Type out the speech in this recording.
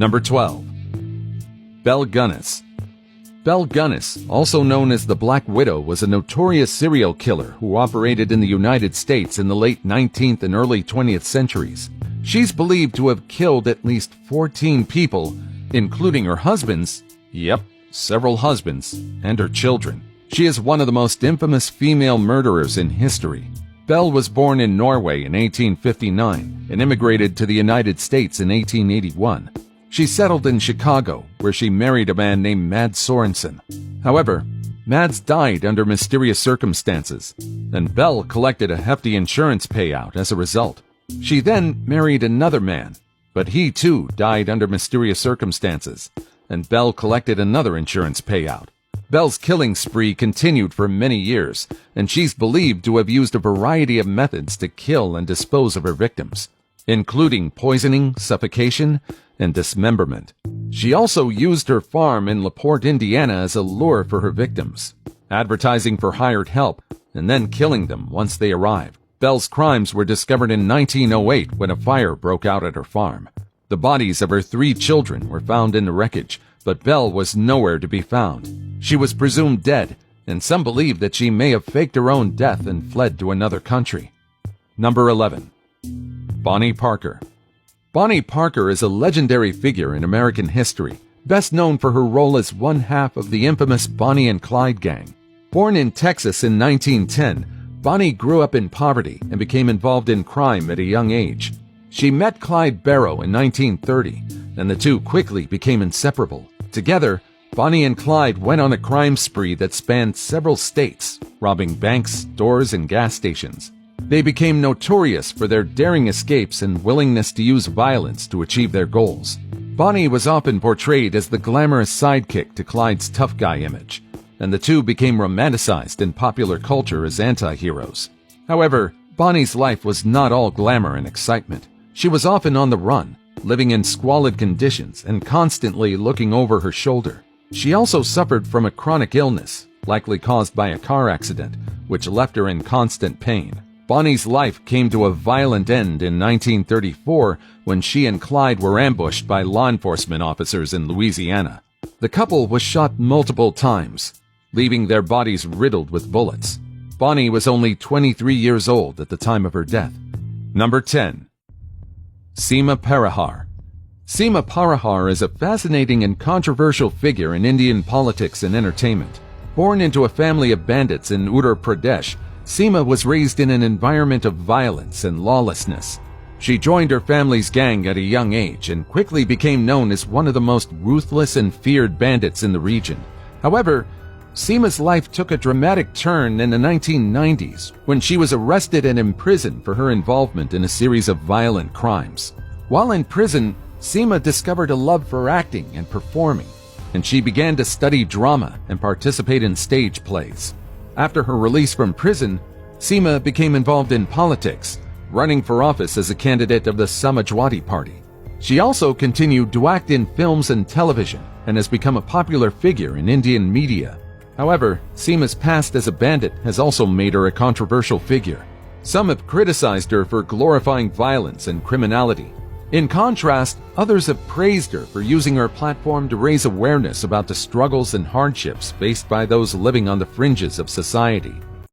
Number 12. Belle Gunness. Belle Gunness, also known as the Black Widow, was a notorious serial killer who operated in the United States in the late 19th and early 20th centuries. She's believed to have killed at least 14 people, including her husbands, several husbands, and her children. She is one of the most infamous female murderers in history. Belle was born in Norway in 1859 and immigrated to the United States in 1881. She settled in Chicago, where she married a man named Mads Sorensen. However, Mads died under mysterious circumstances, and Belle collected a hefty insurance payout as a result. She then married another man, but he too died under mysterious circumstances, and Belle collected another insurance payout. Belle's killing spree continued for many years, and she's believed to have used a variety of methods to kill and dispose of her victims, including poisoning, suffocation, and dismemberment. She also used her farm in LaPorte, Indiana as a lure for her victims, advertising for hired help and then killing them once they arrived. Belle's crimes were discovered in 1908 when a fire broke out at her farm. The bodies of her 3 children were found in the wreckage, but Belle was nowhere to be found. She was presumed dead, and some believe that she may have faked her own death and fled to another country. Number 11. Bonnie Parker. Bonnie Parker is a legendary figure in American history, best known for her role as one half of the infamous Bonnie and Clyde gang. Born in Texas in 1910, Bonnie grew up in poverty and became involved in crime at a young age. She met Clyde Barrow in 1930, and the two quickly became inseparable. Together, Bonnie and Clyde went on a crime spree that spanned several states, robbing banks, stores, and gas stations. They became notorious for their daring escapes and willingness to use violence to achieve their goals. Bonnie was often portrayed as the glamorous sidekick to Clyde's tough guy image, and the two became romanticized in popular culture as anti-heroes. However, Bonnie's life was not all glamour and excitement. She was often on the run, living in squalid conditions and constantly looking over her shoulder. She also suffered from a chronic illness, likely caused by a car accident, which left her in constant pain. Bonnie's life came to a violent end in 1934 when she and Clyde were ambushed by law enforcement officers in Louisiana. The couple was shot multiple times, leaving their bodies riddled with bullets. Bonnie was only 23 years old at the time of her death. Number 10. Seema Parihar. Seema Parihar is a fascinating and controversial figure in Indian politics and entertainment. Born into a family of bandits in Uttar Pradesh, Seema was raised in an environment of violence and lawlessness. She joined her family's gang at a young age and quickly became known as one of the most ruthless and feared bandits in the region. However, Seema's life took a dramatic turn in the 1990s when she was arrested and imprisoned for her involvement in a series of violent crimes. While in prison, Seema discovered a love for acting and performing, and she began to study drama and participate in stage plays. After her release from prison, Seema became involved in politics, running for office as a candidate of the Samajwadi Party. She also continued to act in films and television and has become a popular figure in Indian media. However, Seema's past as a bandit has also made her a controversial figure. Some have criticized her for glorifying violence and criminality. In contrast, others have praised her for using her platform to raise awareness about the struggles and hardships faced by those living on the fringes of society.